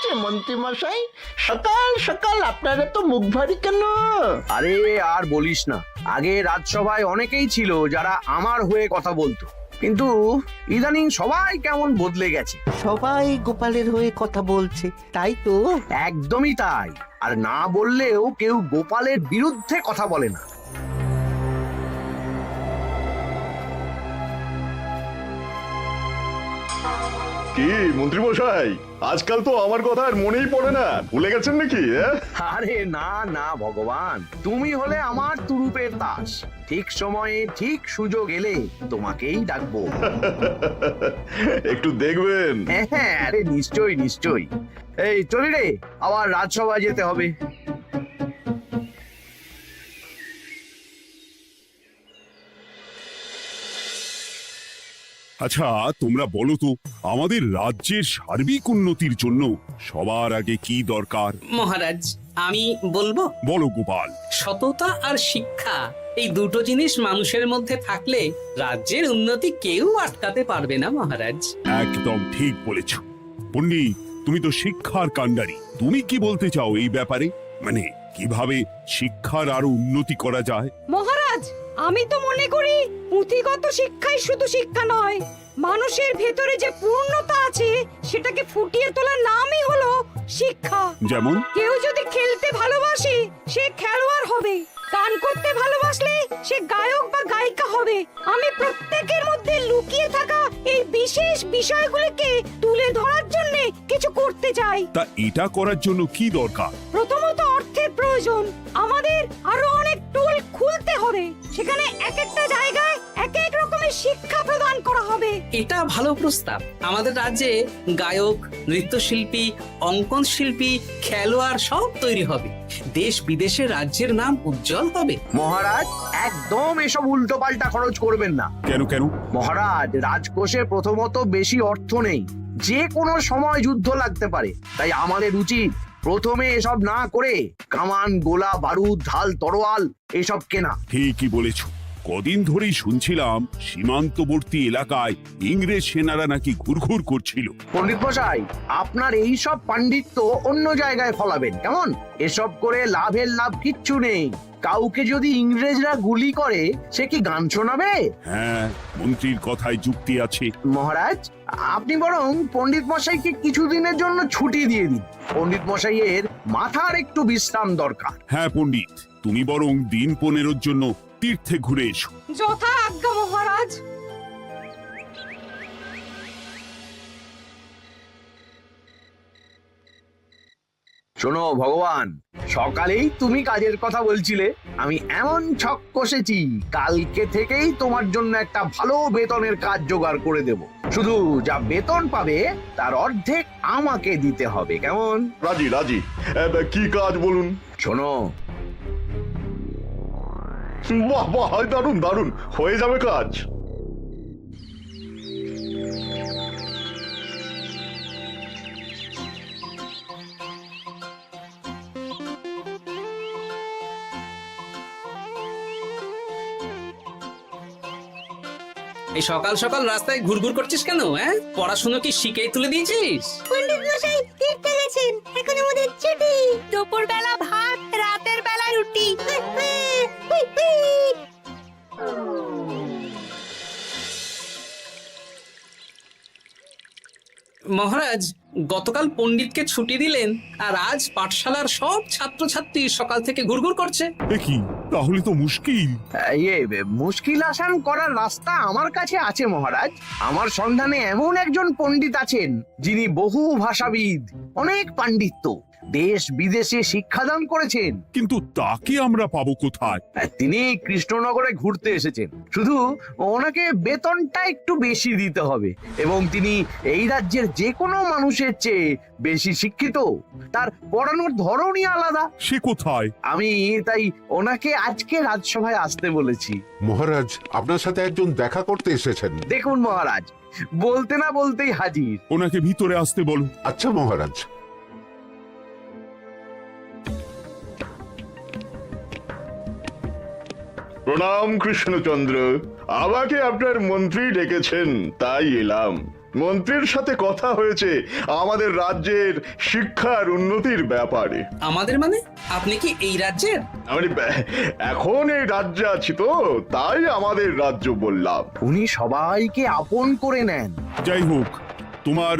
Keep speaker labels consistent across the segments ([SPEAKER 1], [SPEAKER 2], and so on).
[SPEAKER 1] হয়েছে মন্ত্রী মশাই? সকাল সকাল আপনারা তো মুখ ভারী কেন?
[SPEAKER 2] আরে আর বলিস না, আগে রাজসভায় অনেকেই ছিল যারা আমার হয়ে কথা বলতো, কিন্তু ইদানিং সবাই কেমন বদলে গেছে।
[SPEAKER 1] সবাই গোপালের হয়ে কথা বলছে, তাই তো?
[SPEAKER 2] একদমই তাই। আর না বললেও কেউ গোপালের বিরুদ্ধে কথা বলে না।
[SPEAKER 3] কি মন্ত্রী মশাই, আজকাল তো আমার কথা আর মনেই পড়ে না, ভুলে গেছেন নাকি?
[SPEAKER 2] আরে না না ভগবান, তুমি হলে আমার তুরুপের তাস। ঠিক সময়ে ঠিক সুযোগ এলে তোমাকেই ডাকবো।
[SPEAKER 3] একটু দেখবেন।
[SPEAKER 2] হ্যাঁ, আরে নিশ্চয়ই নিশ্চয়ই। এই চলি রে, আবার রাজসভায় যেতে হবে।
[SPEAKER 4] আচ্ছা, তোমরা বলো তো, আমাদের রাজ্যের সার্বিক উন্নতির জন্য সবার আগে কি দরকার?
[SPEAKER 5] মহারাজ, আমি বলবো।
[SPEAKER 4] বলো গোপাল।
[SPEAKER 5] সততা আর শিক্ষা, এই দুটো জিনিস মানুষের মধ্যে থাকলে রাজ্যের উন্নতি কেউ আটকাতে পারবে না মহারাজ।
[SPEAKER 4] একদম ঠিক বলেছ পণ্ডিত, তুমি তো শিক্ষার কাণ্ডারি। তুমি কি বলতে চাও এই ব্যাপারে? মানে কিভাবে শিক্ষার আরো উন্নতি করা যায়?
[SPEAKER 6] মহারাজ, আমি তো মনে করি পুঁথিগত শিক্ষাই শুধু শিক্ষা নয়, মানুষের ভেতরে যে পূর্ণতা আছে সেটাকে ফুটিয়ে তোলার নামই হলো শিক্ষা।
[SPEAKER 4] যেমন?
[SPEAKER 6] কেউ যদি খেলতে ভালোবাসে সে খেলোয়াড় হবে, গান করতে ভালোবাসলে সে গায়ক বা গায়িকা হবে। আমি প্রত্যেকের মধ্যে লুকিয়ে থাকা এই বিশেষ বিষয়গুলিকে তুলে ধরার জন্য কিছু করতে চাই।
[SPEAKER 4] তা এটা করার জন্য কি দরকার?
[SPEAKER 6] প্রথমত অর্থের প্রয়োজন। আমাদের আরো অনেক টুল খুলতে হবে, সেখানে এক একটা জায়গায় এক এক রকমের শিক্ষা প্রদান করা হবে।
[SPEAKER 5] এটা ভালো প্রস্তাব। আমাদের রাজ্যে গায়ক, নৃত্যশিল্পী, অঙ্কন শিল্পী, খেলোয়াড় সব তৈরি হবে। দেশ বিদেশে রাজ্যের নাম উজ্জ্বল হবে।
[SPEAKER 2] মহারাজ, একদম এসব উল্টো পাল্টা খরচ করবেন না।
[SPEAKER 4] কেন কেন?
[SPEAKER 2] মহারাজ, রাজকোষে প্রথমত বেশি অর্থ নেই, যে কোনো সময় যুদ্ধ লাগতে পারে। তাই আমাদের উচিত প্রথমে এসব না করে কামান, গোলা, বারুদ, ঢাল, তরোয়াল এসব কেনা।
[SPEAKER 4] ঠিকই বলেছ। কদিন ধরেই শুনছিলাম সীমান্তবর্তী এলাকায় ইংরেজ সেনারা নাকি ঘুরঘুর করছিল।
[SPEAKER 2] পণ্ডিত মশাই, আপনার এই সব পাণ্ডিত্য অন্য জায়গায় ফলাবেন কেমন? এসব করে লাভের লাভ কিচ্ছু নেই। কাউকে যদি ইংরেজরা গুলি করে সে কি গান শোনাবে?
[SPEAKER 4] হ্যাঁ, মন্ত্রীর কথায় যুক্তি আছে।
[SPEAKER 2] মহারাজ, আপনি বরং পণ্ডিত মশাইকে কিছুদিনের জন্য ছুটি দিয়ে দিন। পণ্ডিত মশাইয়ের মাথার একটু বিশ্রাম দরকার।
[SPEAKER 4] হ্যাঁ পণ্ডিত, তুমি বরং দিন 15 জন্য তীর্থে ঘুরে এসো।
[SPEAKER 6] যথা আজ্ঞা মহারাজ।
[SPEAKER 2] শোনো ভগবান, সকালেই তুমি কাজের কথা বলছিলে, আমি এমন ছক কষেছি কালকে থেকেই তোমার জন্য একটা ভালো বেতনের কাজ জোগাড় করে দেব। শুধু যা বেতন পাবে তার অর্ধেক আমাকে দিতে হবে, কেমন?
[SPEAKER 3] রাজি রাজি। কি কাজ বলুন?
[SPEAKER 2] শোনো,
[SPEAKER 3] বাহ বাহ, দারুণ দারুণ, হয়ে যাবে কাজ।
[SPEAKER 5] এই সকাল সকাল রাস্তায় ঘুরঘুর করছিস কেন? পড়াশুনো কি শিখেই তুলে দিয়েছিস?
[SPEAKER 6] পণ্ডিত মশাই তীর্থে গেছেন, এখন আমাদের ছুটি। দুপুর বেলা ভাত, রাতের বেলা রুটি।
[SPEAKER 5] মহারাজ, গতকাল পণ্ডিতকে ছুটি দিলেন আর আজ পাঠশালার সব ছাত্রছাত্রী সকাল থেকে ঘুরঘুর করছে।
[SPEAKER 4] কি, তাহলে তো মুশকিল।
[SPEAKER 2] মুশকিল আসান করার রাস্তা আমার কাছে আছে মহারাজ। আমার সন্ধানে এমন একজন পণ্ডিত আছেন যিনি বহু ভাষাবিদ, অনেক পাণ্ডিত্য, দেশ বিদেশে শিক্ষাদান করেছেন।
[SPEAKER 4] কিন্তু তাকে আমরা পাবো কোথায়?
[SPEAKER 2] তিনি কৃষ্ণনগরে ঘুরতে এসেছেন, শুধু ওনাকে বেতনটা একটু বেশি দিতে হবে। এবং তিনি এই রাজ্যের যে কোনো মানুষের চেয়ে বেশি শিক্ষিত, তার পড়ানোর ধরনই আলাদা।
[SPEAKER 4] সে কোথায়?
[SPEAKER 2] আমি তাই ওনাকে আজকে রাজসভায় আসতে বলেছি।
[SPEAKER 7] মহারাজ, আপনার সাথে একজন দেখা করতে এসেছেন।
[SPEAKER 2] দেখুন মহারাজ, বলতে না বলতেই হাজির।
[SPEAKER 4] ওনাকে ভিতরে আসতে বলো।
[SPEAKER 7] আচ্ছা মহারাজ।
[SPEAKER 3] প্রণাম কৃষ্ণচন্দ্র, আমাকে আপনার মন্ত্রী ডেকেছেন, তাই এলাম। মন্ত্রীর সাথে কথা হয়েছে আমাদের রাজ্যের শিক্ষার উন্নতির ব্যাপারে।
[SPEAKER 5] আমাদের মানে আপনি কি এই রাজ্যের?
[SPEAKER 3] আমি এখন এই রাজ্যে আছি তো, তাই আমাদের রাজ্য বললাম।
[SPEAKER 2] উনি সবাইকে আপন করে নেন।
[SPEAKER 4] যাই হোক, তোমার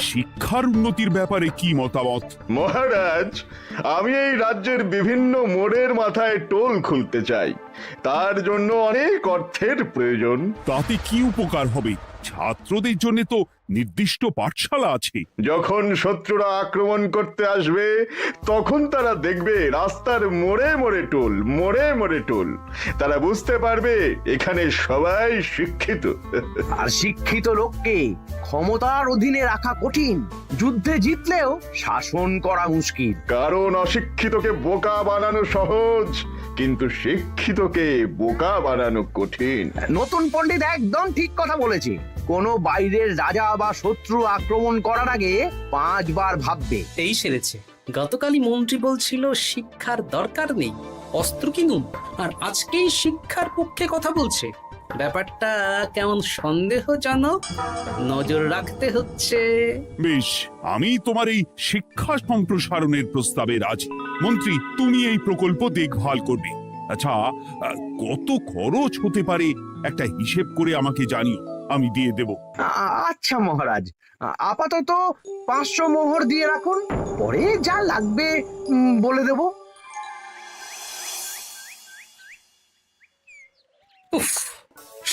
[SPEAKER 4] শিক্ষার উন্নতির ব্যাপারে কি মতামত?
[SPEAKER 3] মহারাজ, আমি এই রাজ্যের বিভিন্ন মোড়ের মাথায় টোল খুলতে চাই। তার জন্য অনেক অর্থের প্রয়োজন।
[SPEAKER 4] তাতে কি উপকার হবে? ছাত্রদের জন্য তো নির্দিষ্ট পাঠশালা আছে।
[SPEAKER 3] যখন শত্রুরা আক্রমণ করতে আসবে তখন তারা দেখবে রাস্তার মোড়ে মোড়ে টোল, মোড়ে মোড়ে টোল। তারা বুঝতে পারবে এখানে সবাই শিক্ষিত।
[SPEAKER 2] আর শিক্ষিত লোককে ক্ষমতার অধীনে রাখা কঠিন, যুদ্ধে জিতলেও শাসন করা মুশকিল।
[SPEAKER 3] কারণ অশিক্ষিতকে বোকা বানানো সহজ, কিন্তু শিক্ষিতকে বোকা বানানো কঠিন।
[SPEAKER 2] নতুন পণ্ডিত একদম ঠিক কথা বলেছে। কোনো বাইরের রাজা বা শত্রু আক্রমণ করার আগে 5 বার ভাববে।
[SPEAKER 5] এই সেরেছে। গতকালই মন্ত্রী বলছিল শিক্ষার দরকার নেই, অস্ত্র কিনুন, আর আজকেই শিক্ষার পক্ষে কথা বলছে। ব্যাপারটা কেমন সন্দেহজনক, নজর রাখতে হচ্ছে।
[SPEAKER 4] বেশ, আমি তোমার এই শিক্ষা সম্প্রসারণের প্রস্তাবে রাজি। মন্ত্রী, তুমি এই প্রকল্প দেখভাল করবে। আচ্ছা, কত খরচ হতে পারে একটা হিসেব করে আমাকে জানিও, আমি দিয়ে দেব।
[SPEAKER 2] আচ্ছা মহারাজ, আপাতত 500 মোহর দিয়ে রাখুন, পরে যা লাগবে বলে দেব।
[SPEAKER 5] উফ,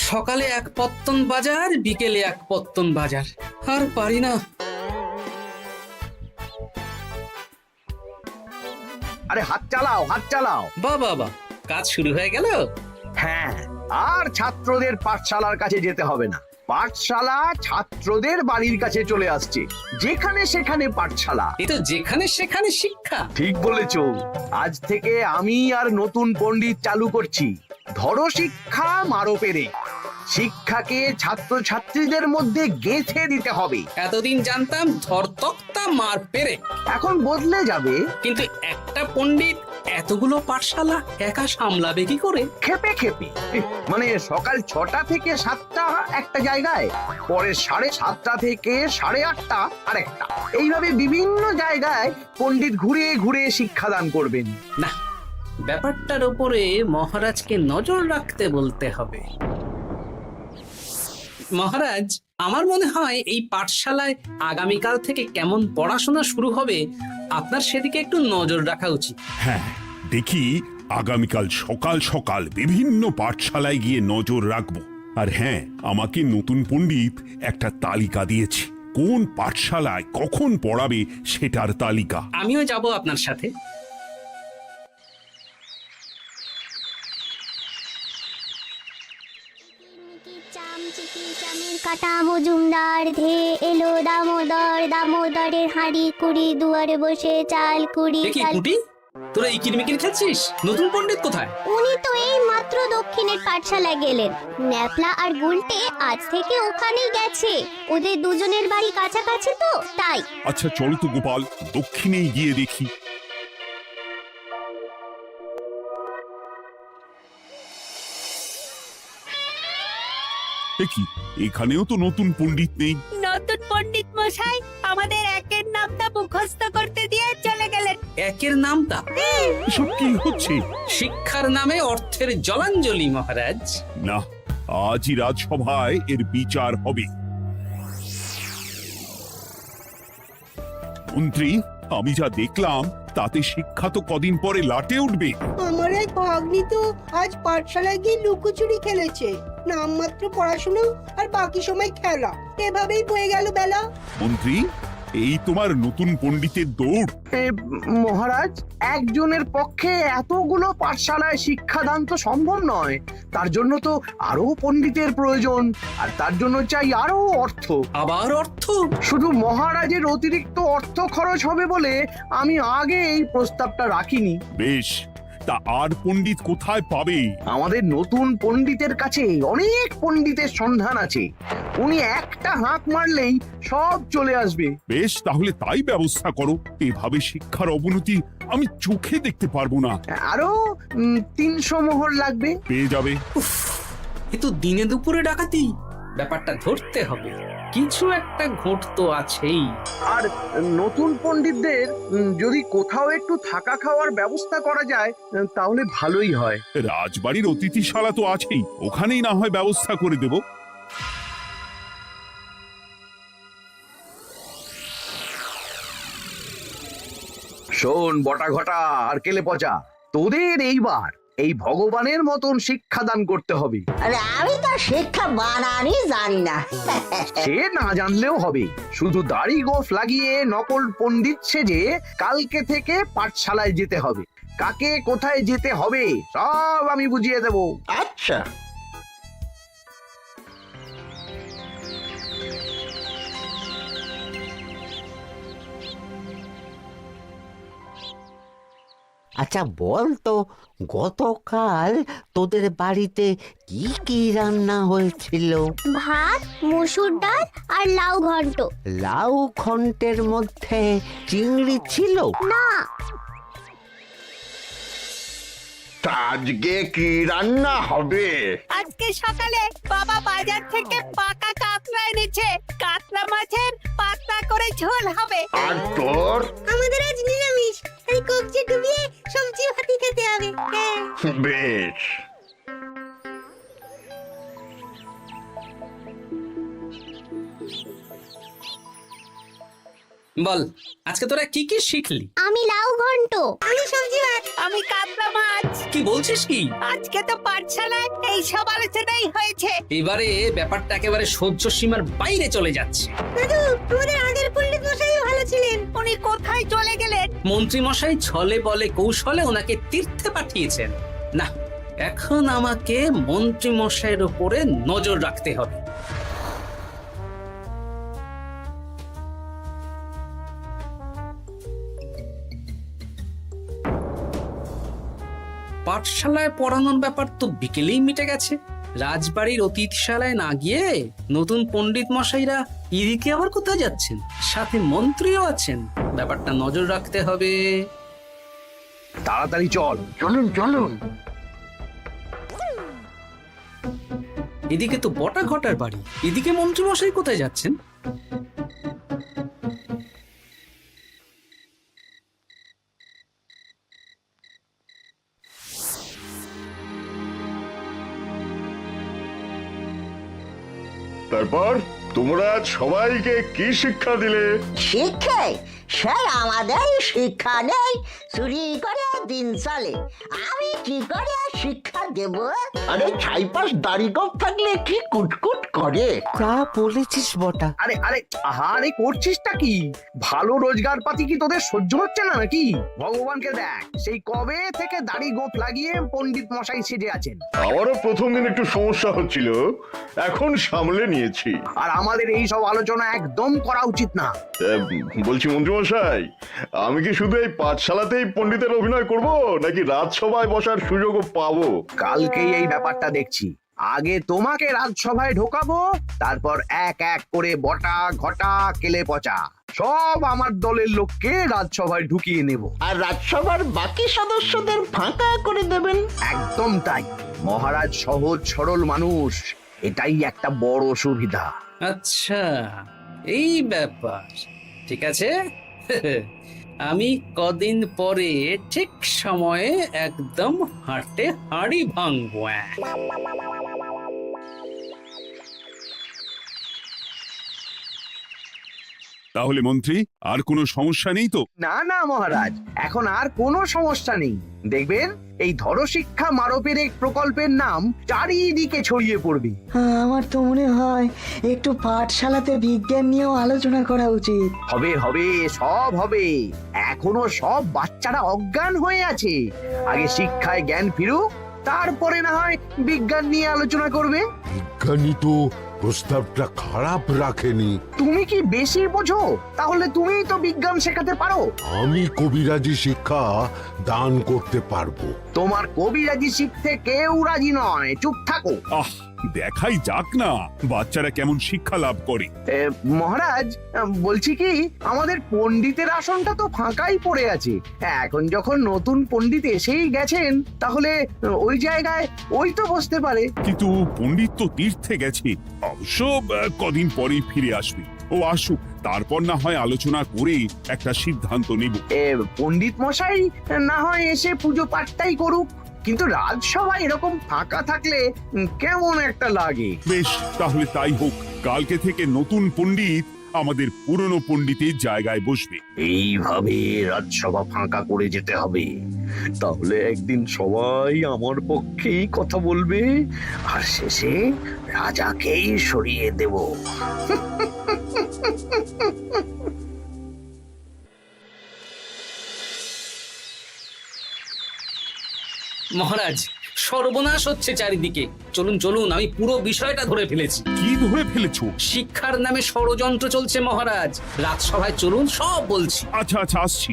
[SPEAKER 5] সকালে এক পত্তন বাজার, বিকেলে এক পত্তন বাজার, আর পারি না।
[SPEAKER 2] আরে হাত চালাও, হাত চালাও।
[SPEAKER 5] বাবা, কাজ শুরু হয়ে গেল।
[SPEAKER 2] হ্যাঁ, আর ছাত্রদের পাঠশালার কাছে যেতে হবে না। পাঠশালা ছাত্রদের বাড়ির কাছে চলে আসছে। যেখানে সেখানে পাঠশালা।
[SPEAKER 5] এই তো যেখানে সেখানে শিক্ষা।
[SPEAKER 2] ঠিক বলেছো। আজ থেকে আমি আর নতুন পণ্ডিত চালু করছি। ধরো শিক্ষা, মারো পেরে। শিক্ষাকে ছাত্রছাত্রীদের মধ্যে গেঁথে দিতে হবে।
[SPEAKER 5] এতদিন জানতাম ধরতক্তা মার পেরে,
[SPEAKER 2] এখন বদলে যাবে।
[SPEAKER 5] কিন্তু একটা পণ্ডিত এতগুলো পাঠশালা একা সামলাবে কি করে?
[SPEAKER 2] খেপে খেপে। মানে সকাল 6টা থেকে 7টা একটা জায়গায়, পরে 7:30 থেকে 8:30 আরেকটা। এইভাবে বিভিন্ন জায়গায় পণ্ডিত ঘুরে ঘুরে শিক্ষাদান করবেন।
[SPEAKER 5] না, ব্যাপারটার উপরে মহারাজকে নজর রাখতে বলতে হবে। মহারাজ, আমার মনে হয় এই পাঠশালায় আগামীকাল থেকে কেমন পড়াশোনা শুরু হবে, আপনার সেদিকে একটু নজর রাখা উচিত।
[SPEAKER 4] হ্যাঁ, দেখি আগামীকাল সকাল সকাল বিভিন্ন পাঠশালায় গিয়ে নজর রাখবো। আর হ্যাঁ, আমাকে নতুন পণ্ডিত একটা তালিকা দিয়েছে, কোন পাঠশালায় কখন পড়াবে সেটার তালিকা।
[SPEAKER 5] আমিও যাব আপনার সাথে।
[SPEAKER 8] কাটা মজুমদার ধে এলো দামোদর, দামোদরের হাঁড়ি কুড়ি, দুয়ারে বসে চাল কুড়ি।
[SPEAKER 5] দেখি কুটি, তোরা এই কিরমিকির খেলছিস? নতুন পণ্ডিত কোথায়?
[SPEAKER 8] উনি তো এই মাত্র দক্ষিণের পাঠশালায় গেলেন। ন্যাপলা আর গুলটে আজ থেকে ওখানেই গেছে। ওদের দুজনের বাড়ি কাছাকাছি তো, তাই।
[SPEAKER 4] আচ্ছা চলো তো গোপাল, দক্ষিণেই গিয়ে দেখি। দেখি এখানেও তো নতুন পণ্ডিত নেই।
[SPEAKER 6] নতুন পণ্ডিত মশাই আমাদের একের নামটা মুখস্থ করতে দিয়ে চলে গেলেন।
[SPEAKER 5] একের নামটা?
[SPEAKER 4] এসব কি হচ্ছে?
[SPEAKER 5] শিক্ষার নামে অর্থের জলাঞ্জলি মহারাজ।
[SPEAKER 4] না, আজই রাজসভায় এর বিচার হবে। মন্ত্রী, আমি যা দেখলাম তাতে শিক্ষা তো কদিন পরে লাটে উঠবে।
[SPEAKER 9] আমার এক ভাগ্নি তো আজ পাঠশালায় গিয়ে লুকোচুরি খেলেছে। নামমাত্র পড়াশুনো আর বাকি সময় খেলা, এভাবেই বয়ে গেল বেলা।
[SPEAKER 4] মন্ত্রী, এই তোমার নতুন পণ্ডিতের দৌড়।
[SPEAKER 2] মহারাজ, একজনের পক্ষে এতগুলো পাঠশালায় শিক্ষাদান তো সম্ভব নয়। তার জন্য তো আরো পণ্ডিতের প্রয়োজন, আর তার জন্য চাই আরো অর্থ।
[SPEAKER 5] আবার অর্থ?
[SPEAKER 2] শুধু মহারাজের অতিরিক্ত অর্থ খরচ হবে বলে আমি আগে এই প্রস্তাবটা রাখিনি।
[SPEAKER 4] বেশ, তা আর পণ্ডিত কোথায় পাবে?
[SPEAKER 2] আমাদের নতুন পণ্ডিতের কাছে অনেক পণ্ডিতের সন্ধান আছে। উনি একটা হাঁক মারলেই সব চলে আসবে।
[SPEAKER 4] বেশ, তাহলে তাই ব্যবস্থা করো। এভাবে শিক্ষার অবনতি আমি চোখে দেখতে পারবো না।
[SPEAKER 2] আরো 300 মোহর লাগবে।
[SPEAKER 4] পেয়ে যাবে।
[SPEAKER 5] এ তো দিনে দুপুরে ডাকাতি। ব্যাপারটা ধরতে হবে। কিছু একটা ঘোট তো আছেই।
[SPEAKER 2] আর নতুন পণ্ডিতদের যদি কোথাও একটু থাকা খাওয়ার ব্যবস্থা করা যায় তাহলে ভালোই হয়।
[SPEAKER 4] রাজবাড়ির অতিথিশালা তো আছেই, ওখানেই না হয় ব্যবস্থা করে দেব।
[SPEAKER 2] শোন বটা ঘটা আর কেলে পচা, তোদের এইবার এই ভগবানের মতন শিক্ষাদান করতে হবে।
[SPEAKER 10] আরে আমি তো শিক্ষা বানানই জানি না।
[SPEAKER 2] সে না জানলেও হবে, শুধু দাড়ি গোফ লাগিয়ে নকল পণ্ডিত সেজে কালকে থেকে পাঠশালায় যেতে হবে। কাকে কোথায় যেতে হবে সব আমি বুঝিয়ে দেব।
[SPEAKER 1] আচ্ছা,
[SPEAKER 10] আচ্ছা বল তো, গতকাল তোদের বাড়িতে কি কি রান্না হয়েছিল?
[SPEAKER 8] ভাত, মসুর ডাল আর লাউ ঘন্ট।
[SPEAKER 10] লাউ ঘন্টের মধ্যে চিংড়ি ছিল?
[SPEAKER 8] না,
[SPEAKER 1] তা আজকে কি রান্না হবে?
[SPEAKER 6] আজকে সকালে বাবা বাজার থেকে পাকা কাতলা এনেছে। কাতলা মাছের পাতলা করে ঝোল হবে।
[SPEAKER 1] আর তোর?
[SPEAKER 8] আমাদের আজ নিরামিষ, এই কবজি ডুবিয়ে সবজি ভাতি খেতে হবে। হ্যাঁ,
[SPEAKER 1] বেশ।
[SPEAKER 5] বল, আজকে তোরা কি কি শিখলি?
[SPEAKER 8] আমি লাউ ঘন্ট। আমি সবজি ভাত।
[SPEAKER 6] আমি কাতলা মাছ।
[SPEAKER 5] কি বলছিস কি?
[SPEAKER 6] আজকে তো পাঠশালায় এই সব আলোচনাই হয়েছে।
[SPEAKER 5] এবারে ব্যাপারটা একেবারে সহ্য সীমার বাইরে চলে যাচ্ছে।
[SPEAKER 8] দাদু, আমাদের আগের পণ্ডিত মশাই ভালো ছিলেন।
[SPEAKER 6] উনি কোথায় চলে গেলেন?
[SPEAKER 5] মন্ত্রী মশাই ছলে বলে কৌশলে ওনাকে তীর্থে পাঠিয়েছেন। না, এখন আমাকে মন্ত্রী মশাইয়ের উপরে নজর রাখতে হবে। পাঠশালায় পড়ানোর ব্যাপার তো বিকেলেই মিটে গেছে। রাজবাড়ির অতিথিশালায় না গিয়ে নতুন পণ্ডিত মশাইরা এদিকে আবার কোথায় যাচ্ছেন? সাথে মন্ত্রীও আছেন, ব্যাপারটা নজর রাখতে হবে।
[SPEAKER 2] তাড়াতাড়ি চল।
[SPEAKER 1] চলুন চলুন।
[SPEAKER 5] এদিকে তো বটা ঘটার বাড়ি, এদিকে মন্ত্রী মশাই কোথায় যাচ্ছেন?
[SPEAKER 3] তারপর তোমরা সবাইকে কি শিক্ষা দিলে?
[SPEAKER 10] শিক্ষে সে আমাদের শিক্ষা নেই, চুরি করে দিন চলে। আমি কি করে শিক্ষা দেব?
[SPEAKER 1] আরে ছাইপাশ দাড়ি গোঁফ থাকলে কি কুটকুট করে?
[SPEAKER 10] তা বলেছিস বটা।
[SPEAKER 2] আরে আরে আরে করছিসটা কি? ভালো রোজগার পাতি কি তোদের সহ্য হচ্ছে না নাকি? ভগবানকে দেখ, সেই কবে থেকে দাড়ি গোঁফ লাগিয়ে পণ্ডিত মশাই সেজে আছেন।
[SPEAKER 3] আমারও প্রথম দিন একটু সমস্যা হচ্ছিল, এখন সামলে নিয়েছি।
[SPEAKER 2] আর আমাদের এই সব আলোচনা একদম করা উচিত না।
[SPEAKER 3] বলছি মন্ত্রীমশাই, আমি কি শুধু এই পাঠশালাতেই পণ্ডিতের অভিনয় করব, নাকি রাজসভায় বসার সুযোগও পাবো?
[SPEAKER 2] কালকেই এই ব্যাপারটা দেখছি। আগে তোমাকে রাজসভায় ঢোকাবো, তারপর এক এক করে বটা ঘটা কেলে পচা সব আমার দলের লোককে রাজসভায় ঢুকিয়ে নেব।
[SPEAKER 1] আর রাজসভার বাকি সদস্যদের ফাঁকা করে দেবেন।
[SPEAKER 2] একদম তাই। মহারাজ সহজ সরল মানুষ, এটাই একটা বড় সুবিধা।
[SPEAKER 5] আচ্ছা, এই ব্যাপার। ঠিক আছে, আমি কদিন পরে ঠিক সময়ে একদম হাটে হাঁড়ি ভাঙবো।
[SPEAKER 4] তাহলে মন্ত্রী, আর কোনো সমস্যা নেই তো?
[SPEAKER 2] না না মহারাজ, এখন আর কোনো সমস্যা নেই। দেখবেন এই ধরশিক্ষা মারপের এক প্রকল্পের নাম চারিদিকে ছড়িয়ে পড়বে।
[SPEAKER 10] আমার তো মনে হয় একটু পাঠশালাতে বিজ্ঞান নিয়েও আলোচনা করা উচিত।
[SPEAKER 2] হবে হবে, সব হবে। এখনো সব বাচ্চারা অজ্ঞান হয়ে আছে। আগে শিক্ষায় জ্ঞান ফিরুক, তারপরে না হয় বিজ্ঞান নিয়ে আলোচনা করবে।
[SPEAKER 7] বিজ্ঞানী তো প্রস্তাবটা খারাপ রাখেনি।
[SPEAKER 2] তুমি কি বেশি বোঝো? তাহলে তুমিই তো বিজ্ঞান শেখাতে পারো।
[SPEAKER 7] আমি কবিরাজি শিক্ষা দান করতে পারবো।
[SPEAKER 2] তোমার কবিরাজি শিখতে কেউ রাজি নয়, চুপ থাকো।
[SPEAKER 4] আহ, দেখাই যাক না বাচ্চারা কেমন শিক্ষা লাভ করে।
[SPEAKER 2] মহারাজ, বলছি কি, আমাদের পণ্ডিতের আসনটা তো ফাঁকাই পড়ে আছে। এখন যখন নতুন পণ্ডিত এসেই গেছেন, তাহলে ওই জায়গায় ওই তো বসতে পারে।
[SPEAKER 4] কিন্তু পণ্ডিত তো তীর্থে গেছে, অবশ্য কদিন পরেই ফিরে আসবে। ও আসুক, তারপর না হয় আলোচনা করে একটা সিদ্ধান্ত নিব।
[SPEAKER 2] পণ্ডিত মশাই না হয় এসে পুজো পাঠটাই করুক, কিন্তু রাজসভা এরকম ফাঁকা থাকলে কেমন একটা লাগে।
[SPEAKER 4] বেশ, তাহলে তাই হোক। কালকে থেকে নতুন পণ্ডিত আমাদের পুরনো পণ্ডিতের জায়গায় বসবে।
[SPEAKER 2] এইভাবে রাজসভা ফাঁকা করে যেতে হবে, তাহলে একদিন সবাই আমার পক্ষেই কথা বলবে, আর শেষে রাজাকেই সরিয়ে দেব।
[SPEAKER 5] মহারাজ, সর্বনাশ হচ্ছে চারিদিকে। চলুন চলুন, আমি পুরো বিষয়টা ধরে ফেলেছি।
[SPEAKER 4] কি ধরে ফেলেছো?
[SPEAKER 5] শিক্ষার নামে ষড়যন্ত্র চলছে মহারাজ। রাজসভায় চলুন, সব বলছি।
[SPEAKER 4] আচ্ছা আচ্ছা, আসছি।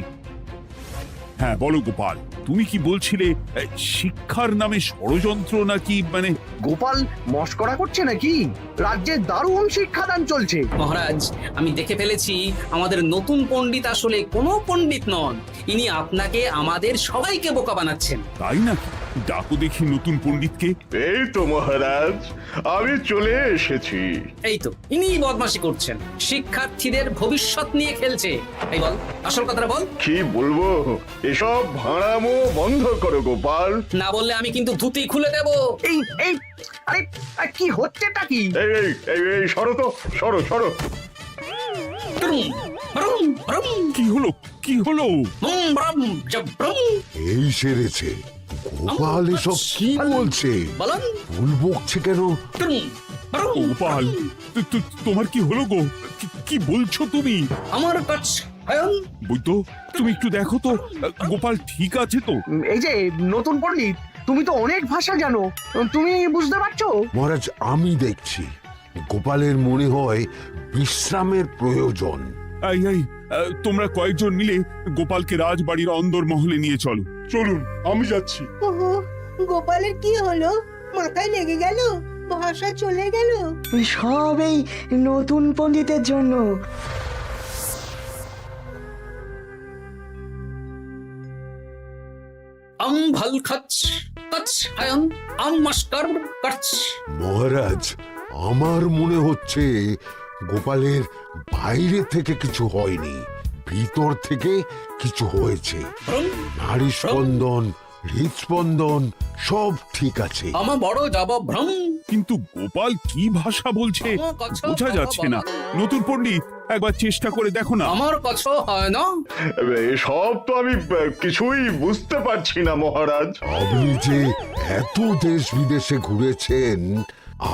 [SPEAKER 4] হ্যাঁ বলো গোপাল, তুমি কি বলছিলে শিক্ষার নামে ষড়যন্ত্র নাকি? মানে
[SPEAKER 2] গোপাল মস্করা করছে নাকি? রাজ্যে দারুণ শিক্ষাদান চলছে।
[SPEAKER 5] মহারাজ, আমি দেখে ফেলেছি আমাদের নতুন পণ্ডিত আসলে কোনো পণ্ডিত নন। ইনি আপনাকে, আমাদের সবাইকে বোকা বানাচ্ছেন।
[SPEAKER 4] তাই নাকি? ডাকো দেখি নতুন পণ্ডিতকে।
[SPEAKER 3] এই তো মহারাজ, আমি চলে এসেছি।
[SPEAKER 5] এই তো, ইনিই বদমাশি করছেন, শিক্ষার্থীদের ভবিষ্যৎ নিয়ে খেলছে। এই বল, আসল কথাটা বল।
[SPEAKER 3] কি বলবো, এসব ভাড়ামো বন্ধ করো গোপাল।
[SPEAKER 5] না বললে আমি কিন্তু ধুতি খুলে দেব।
[SPEAKER 2] এই এই আরে কি হচ্ছেটা কি?
[SPEAKER 3] এই এই এই এই সরো তো, সরো সরো।
[SPEAKER 5] ব্রুম, ব্রুম, ব্রুম,
[SPEAKER 4] কি হলো, কি হলো?
[SPEAKER 5] বুম, ব্রুম, জব, ব্রুম।
[SPEAKER 7] এই সেরেছে। গোপাল এসব কি বলছে?
[SPEAKER 5] বলুন।
[SPEAKER 7] ভুল বকছে কেন?
[SPEAKER 5] ব্রুম, ব্রুম,
[SPEAKER 4] গোপাল, তোমার কি হলো গো? কি বলছো তুমি?
[SPEAKER 5] আমার কাছ হায়ন।
[SPEAKER 4] বৈদ্য, তুমি একটু দেখো তো গোপাল ঠিক আছে তো?
[SPEAKER 2] এই যে নতুন পণ্ডিত, তুমি তো অনেক ভাষা জানো, তুমি বুঝতে পারছো?
[SPEAKER 7] মহারাজ, আমি দেখছি গোপালের মনে হয় বিশ্রামের প্রয়োজন।
[SPEAKER 4] এই এই, তোমরা কয়েকজন মিলে গোপালকে রাজবাড়ির অন্দরমহলে নিয়ে চলো।
[SPEAKER 11] চলুন, আমি যাচ্ছি।
[SPEAKER 9] ওহো, গোপালের কি হলো? মাথায় লেগে গেল? ভাষা চলে গেল?
[SPEAKER 10] সব এই নতুন পণ্ডিতের জন্য।
[SPEAKER 5] আম ভাল খাচ কাচ হায়ন, আম মাস্টার কাচ।
[SPEAKER 7] মহারাজ, আমার মনে হচ্ছে গোপালের বাইরে থেকে কিছু হয়নি, ভিতর থেকে কিছু হয়েছে।
[SPEAKER 5] ব্রুম,
[SPEAKER 7] নাড়ি স্পন্দন, হৃদস্পন্দন সব ঠিক আছে।
[SPEAKER 5] আমার বড় যাব ভ্রম।
[SPEAKER 4] কিন্তু গোপাল কি ভাষা বলছে বোঝা যাচ্ছে না। নতুন পণ্ডিত, একবার চেষ্টা করে দেখো না।
[SPEAKER 5] আমার কাছে হয় না।
[SPEAKER 3] এসব তো আমি কিছুই বুঝতে পারছি না মহারাজ।
[SPEAKER 7] আপনি যে এত দেশ বিদেশে ঘুরেছেন,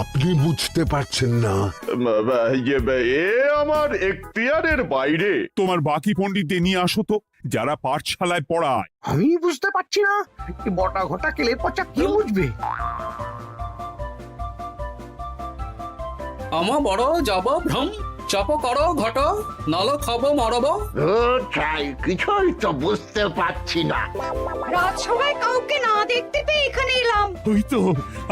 [SPEAKER 7] আপনি বুঝতে পারছেন না?
[SPEAKER 3] এ আমার এখতিয়ারের বাইরে।
[SPEAKER 4] তোমার বাকি পণ্ডিতদের নিয়ে আসো তো, যারা পাঠশালায় পড়ায়।
[SPEAKER 2] আমি বুঝতে পারছি না, বটা ঘটা কেলে পচা কি বুঝবে?
[SPEAKER 5] আমার বড় যাব ভ্রম। চপ করো ঘট, নল খাব মরব।
[SPEAKER 1] কিছুই তো বুঝতে পারছি না।
[SPEAKER 6] রাজসভায় কাউকে না দেখতে পেয়ে এখানে এলাম।
[SPEAKER 4] ওই তো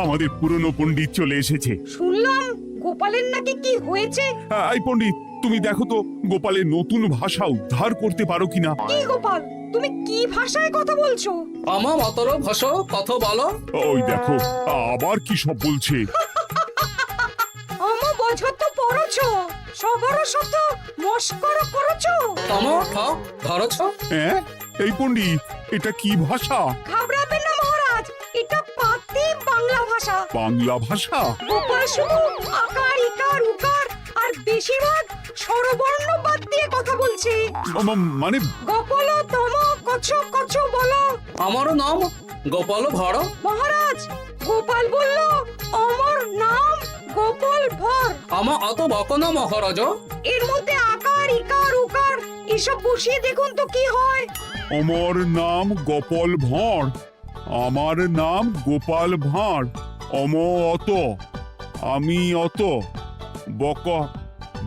[SPEAKER 4] আমাদের পুরনো পণ্ডিত চলে এসেছে।
[SPEAKER 6] শুনলাম গোপালের নাকি কি হয়েছে।
[SPEAKER 4] এই পণ্ডিত, তুমি দেখো তো গোপালের নতুন ভাষা উদ্ধার করতে পারো কিনা।
[SPEAKER 6] কি গোপাল, তুমি কি ভাষায় কথা বলছো?
[SPEAKER 5] আমার মতর ভাষ কত বলো।
[SPEAKER 4] ওই দেখো আবার কি সব বলছে।
[SPEAKER 6] আমো বোঝো তো পড়ছো, সবার সাথে মস্করা করছো।
[SPEAKER 5] তম ঠক ধরছ।
[SPEAKER 4] হ্যাঁ, এই পণ্ডিত, এটা কি ভাষা?
[SPEAKER 6] ঘাবড়াবেন না মহারাজ, এটা পাতি বাংলা ভাষা।
[SPEAKER 4] বাংলা ভাষা?
[SPEAKER 6] গোপাল শুধু আকার ইকার উকার আর বেশিরভাগ স্বরবর্ণ বাদ দিয়ে কথা বলছে।
[SPEAKER 4] মানে
[SPEAKER 6] গোপাল তম কছ কছ বলো।
[SPEAKER 5] আমার নাম গোপাল ভর।
[SPEAKER 6] মহারাজ, গোপাল বলল আমার নাম গোপাল ভর।
[SPEAKER 5] আমার অত বকন মহারাজ।
[SPEAKER 6] এর মধ্যে আকার ইকার উকার এসব বসিয়ে দেখুন তো কি হয়।
[SPEAKER 4] আমার নাম গোপাল ভাঁড়। আমার নাম গোপাল ভাঁড়। অত, আমি অত, বকা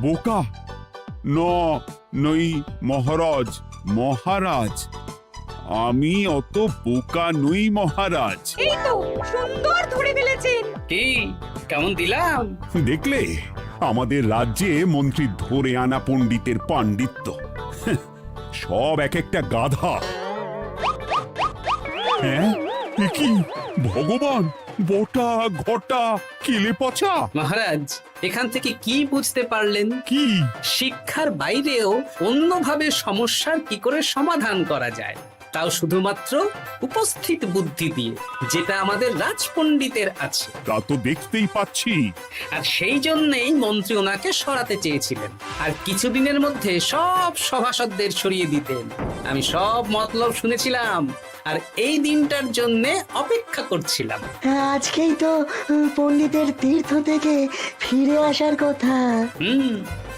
[SPEAKER 4] বোকা, নই মহারাজ, মহারাজ। আমি অত বোকা নই মহারাজ।
[SPEAKER 6] এই তো সুন্দর ধরে ফেলেছেন।
[SPEAKER 5] কি কেমন দিলাম?
[SPEAKER 4] দেখলে আমাদের রাজ্যে মন্ত্রী ধরে আনা পণ্ডিতের পাণ্ডিত্য। সব এক একটা গাধা। হ্যাঁ, এ কি ভগবান, বটা ঘটা কেলে পচা।
[SPEAKER 5] মহারাজ, এখান থেকে কি বুঝতে পারলেন?
[SPEAKER 4] কি?
[SPEAKER 5] শিক্ষার বাইরেও অন্যভাবে সমস্যার কি করে সমাধান করা যায়, তাও শুধুমাত্র উপস্থিত বুদ্ধি দিয়ে, যেটা আমাদের রাজপণ্ডিতের আছে।
[SPEAKER 4] তা তো দেখতেই পাচ্ছি।
[SPEAKER 5] আর সেই জন্যেই মন্ত্রী ওনাকে সরাতে চেয়েছিলেন, আর কিছুদিনের মধ্যে সব সভাসদদের সরিয়ে দিতেন। আমি সব মতলব শুনেছিলাম, আর এই দিনটার জন্য অপেক্ষা করছিলাম।
[SPEAKER 10] আজকেই তো পণ্ডিতের তীর্থ থেকে ফিরে আসার কথা।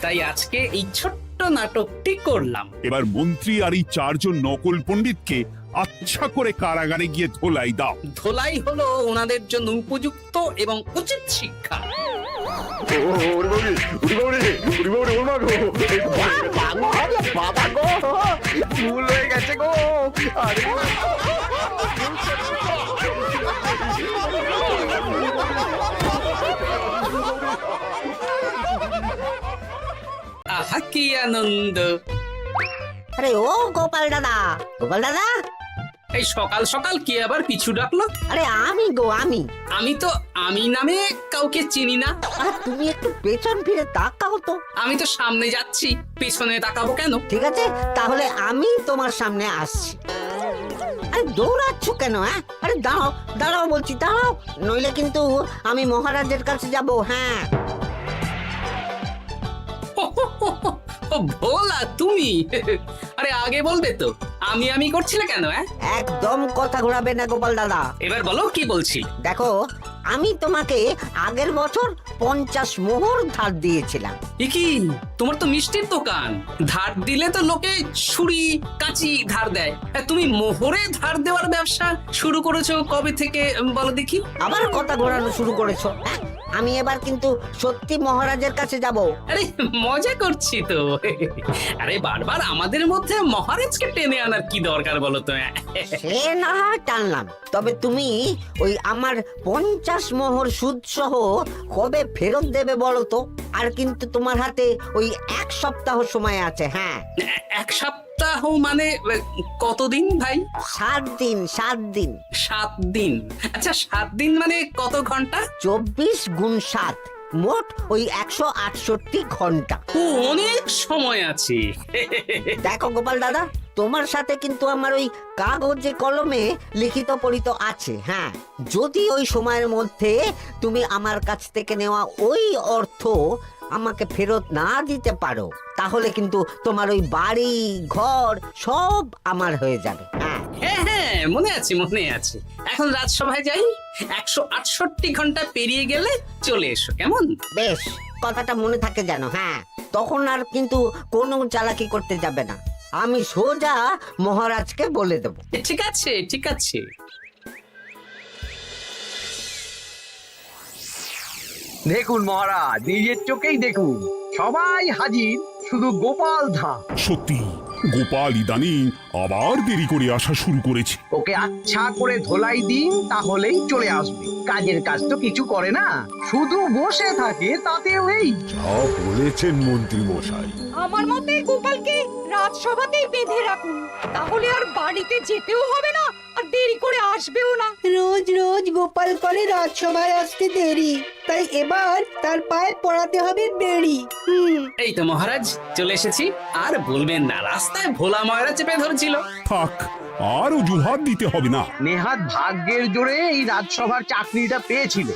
[SPEAKER 5] তাই আজকে এই ছোট্ট নাটকটি করলাম।
[SPEAKER 4] এবার মন্ত্রী আর এই 4 জন নকল পণ্ডিতকে আচ্ছা করে কারাগারে গিয়ে ধোলাই দাও।
[SPEAKER 5] ধোলাই হলো ওনাদের জন্য উপযুক্ত এবং উচিত শিক্ষা।
[SPEAKER 2] বাবা গো, ভুল হয়ে গেছে গো। আরে
[SPEAKER 5] আহা কি আনন্দ!
[SPEAKER 10] আরে ও গোপাল দাদা, গোপাল দাদা,
[SPEAKER 5] এই সকাল সকাল কে আবার পিছু ডাকলো?
[SPEAKER 10] আরে আমি গো, আমি।
[SPEAKER 5] আমি তো আমি নামে কাউকে চিনি না।
[SPEAKER 10] আর তুমি একটু পেছন ফিরে তাকাও তো।
[SPEAKER 5] আমি তো সামনে যাচ্ছি, পেছনে তাকাবো কেন?
[SPEAKER 10] ঠিক আছে, তাহলে আমি তোমার সামনে আসছি। আরে দৌড়াচ্ছ কেন? হ্যাঁ, আরে দাঁড়াও দাঁড়াও বলছি, দাঁড়াও, নইলে কিন্তু আমি মহারাজের কাছে যাব। হ্যাঁ,
[SPEAKER 5] ও ভোলা তুমি! আরে আগে বলবে তো, আমি করছিলে কেন?
[SPEAKER 10] একদম কথা ঘোরাবে না গোপাল দাদা।
[SPEAKER 5] এবার বলো কি বলছি।
[SPEAKER 10] দেখো, আমি তোমাকে আগের বছর 50 মোহর ধার দিয়েছিলাম।
[SPEAKER 5] এ কি, তোমার তো মিষ্টির দোকান, ধার দিলে তো লোকে ছুরি কাঁচি ধার দেয়, আর তুমি মোহরে ধার দেওয়ার ব্যবসা শুরু করেছো কবে থেকে বলো দেখি?
[SPEAKER 10] আবার কথা ঘোরানো শুরু করেছো। আমি এবার কিন্তু সত্যি মহারাজের কাছে যাব।
[SPEAKER 5] আরে মজা করছি তো। আরে বারবার আমাদের মধ্যে মহারাজকে টেনে আনার কি দরকার বলো তো?
[SPEAKER 10] সে না হয় টানলাম, তবে তুমি ওই আমার 50 মোহর সুদ সহ কবে ফেরত দেবে বলো তো? আর কিন্তু তোমার হাতে ওই 1 সপ্তাহ সময় আছে। হ্যাঁ,
[SPEAKER 5] 1 সপ্তাহ মানে কতদিন ভাই?
[SPEAKER 10] 7 দিন, 7 দিন।
[SPEAKER 5] 7 দিন? আচ্ছা 7 দিন মানে কত ঘন্টা?
[SPEAKER 10] 24 গুণ 7, মোট ওই 168 ঘন্টা।
[SPEAKER 5] ও, অনেক সময় আছে।
[SPEAKER 10] দেখো গোপাল দাদা, তোমার সাথে কিন্তু আমার ওই কাগজে কলমে লিখিত পড়িত আছে। হ্যাঁ, যদি ওই সময়ের মধ্যে তুমি আমার কাছ থেকে নেওয়া ওই অর্থ আমাকে ফেরত না দিতে পারো, তাহলে কিন্তু তোমার ওই বাড়ি ঘর সব আমার হয়ে যাবে।
[SPEAKER 5] হ্যাঁ হ্যাঁ, মনে আছে মনে আছে। এখন রাজসভায় যাই, 168 ঘন্টা পেরিয়ে গেলে চলে এসো, কেমন?
[SPEAKER 10] বেশ, কথাটা মনে থাকে যেন। হ্যাঁ, তখন আর কিন্তু কোনো চালাকি করতে যাবে না, আমি সোজা মহারাজকে বলে দেব।
[SPEAKER 5] ঠিক আছে ঠিক আছে।
[SPEAKER 2] দেখুন মহারাজ, নিজের চোখেই দেখুন, সবাই হাজির, শুধু গোপাল ধা।
[SPEAKER 4] সত্যি গোপাল ইদানিং আবার দেরি করে আসা শুরু করেছে।
[SPEAKER 2] ওকে আচ্ছা করে ধোলাই দিন, তাহলেই চলে আসবে। কাজের কাজ তো কিছু করে না, শুধু বসে থাকে, তাতেও এই।
[SPEAKER 7] যা বলেছেন মন্ত্রী মশাই।
[SPEAKER 6] আমার মতে গোপালকে রাজসভাতেই বেঁধে রাখুন, তাহলে আর বাড়িতে যেতেও হবে না, আর দেরি করে আসবেও না।
[SPEAKER 9] রোজ রোজ গোপাল করে রাজসভায় আসতে দেরি, তাই এবার তার পায়ে পড়াতে হবে বেড়ি।
[SPEAKER 5] এই তো মহারাজ চলে এসেছি। আর বলবেন না, রাস্তায় ভোলা ময়রা চেপে ধরছিল।
[SPEAKER 4] থাক, আর অজুহাত দিতে হবে না।
[SPEAKER 2] নেহাত ভাগ্যের জোরে এই রাজসভার চাকরিটা পেয়েছিল।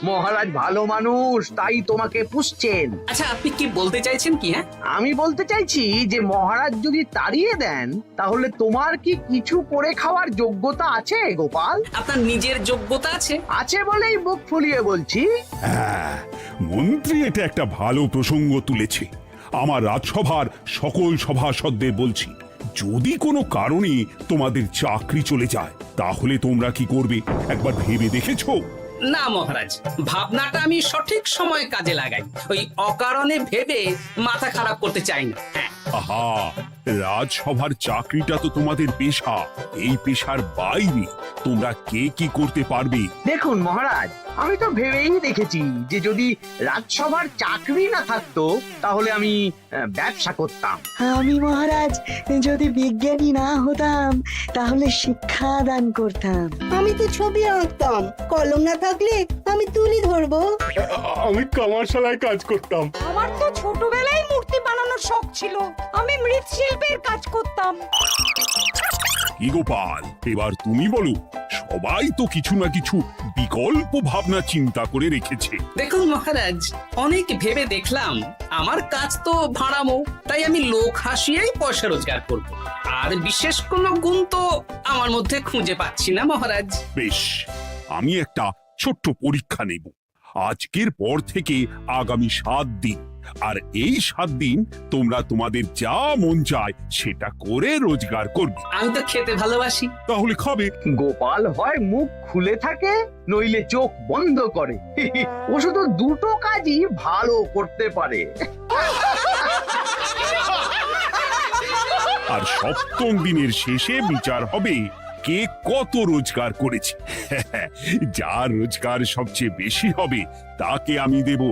[SPEAKER 2] মহারাজ ভালো মানুষ, তাই তোমাকে পুষছেন।
[SPEAKER 5] আচ্ছা আপনি কি বলতে চাইছেন কি?
[SPEAKER 2] আমি বলতে চাইছি যে মহারাজ যদি তাড়িয়ে দেন, তাহলে তোমার কি কিছু করে খাওয়ার যোগ্যতা আছে গোপাল?
[SPEAKER 5] আপনার নিজের যোগ্যতা আছে?
[SPEAKER 2] আছে বলেই মুখ ফুলিয়ে বলছি।
[SPEAKER 4] হ্যাঁ, মন্ত্রী এটা একটা ভালো প্রসঙ্গ তুলেছে। আমার রাজসভার সকল সভাসদদের বলছি, যদি কোনো কারণে তোমাদের চাকরি চলে যায়, তাহলে তোমরা কি করবে একবার ভেবে দেখেছো?
[SPEAKER 5] না মহারাজ, ভাবনাটা আমি সঠিক সময় কাজে লাগাই, ওই অকারণে ভেবে মাথা খারাপ করতে চাই না।
[SPEAKER 4] আহা, রাজসভার চাকরিটা তো তোমাদের পেশা। এই পেশার বাইরে তোমরা কে কি করতে পারবে?
[SPEAKER 2] দেখুন মহারাজ, আমি তো ভেবেই দেখেছি যে যদি রাজসভার চাকরি না থাকতো তাহলে আমি ব্যবসা করতাম।
[SPEAKER 11] আমি মহারাজ যদি বিজ্ঞানী না হতাম তাহলে শিক্ষা দান করতাম।
[SPEAKER 9] আমি তো ছবি আঁকতাম, কলম না থাকলে আমি তুলি ধরবো।
[SPEAKER 3] আমি কামারশালায় কাজ করতাম।
[SPEAKER 6] আমার তো ছোটবেলায় মূর্তি বানানোর শখ ছিল, আমি মৃৎশিল্পের কাজ করতাম।
[SPEAKER 4] কি গোপাল, এবার তুমি বলো। সবাই তো কিছু না কিছু বিকল্প ভাবনা চিন্তা করে রেখেছে।
[SPEAKER 5] দেখুন মহারাজ, অনেক ভেবে দেখলাম আমার কাজ তো ভাড়ামো, তাই আমি লোক হাসিয়েই পয়সা রোজগার করব। আর বিশেষ কোনো গুণ তো আমার মধ্যে খুঁজে পাচ্ছি না মহারাজ।
[SPEAKER 4] বেশ, আমি একটা ছোট্ট পরীক্ষা নেব। আজকের পর থেকে আগামী 7 দিন, আর এই 7 দিন তোমরা তোমাদের যা মন চায় সেটা করে রোজগার করবে।
[SPEAKER 5] আমি তো খেতে ভালোবাসি।
[SPEAKER 4] তাহলে খাবে।
[SPEAKER 2] গোপাল হয় মুখ খুলে থাকে, নইলে চোখ বন্ধ করে। ও শুধু দুটো কাজই ভালো করতে পারে।
[SPEAKER 4] আর 7ম দিনের শেষে বিচার হবে কে কত রোজগার করেছে। যার রোজগার সবচেয়ে বেশি হবে তাকে আমি দেব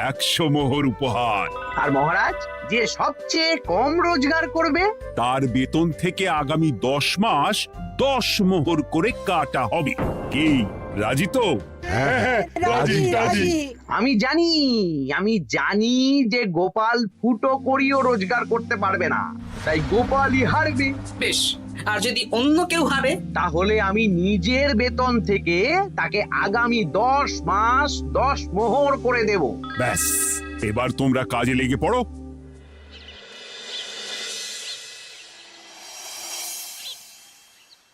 [SPEAKER 4] 100 মোহর উপহার।
[SPEAKER 2] আর মহারাজ, যে সবচেয়ে কম রোজগার করবে
[SPEAKER 4] তার বেতন থেকে আগামী 10 মাস 10 মোহর করে কাটা হবে। কি রাজি তো?
[SPEAKER 9] রাজি রাজি।
[SPEAKER 2] আমি জানি যে গোপাল ফুটো করিও রোজগার করতে পারবে না, তাই গোপালই হারবে।
[SPEAKER 5] বেশ, আর যদি অন্য কেউ হারে?
[SPEAKER 2] তাহলে আমি নিজের বেতন থেকে তাকে আগামী 10 মাস 10 মোহর করে দেব।
[SPEAKER 4] ব্যাস, এবার তোমরা কাজে লেগে পড়ো।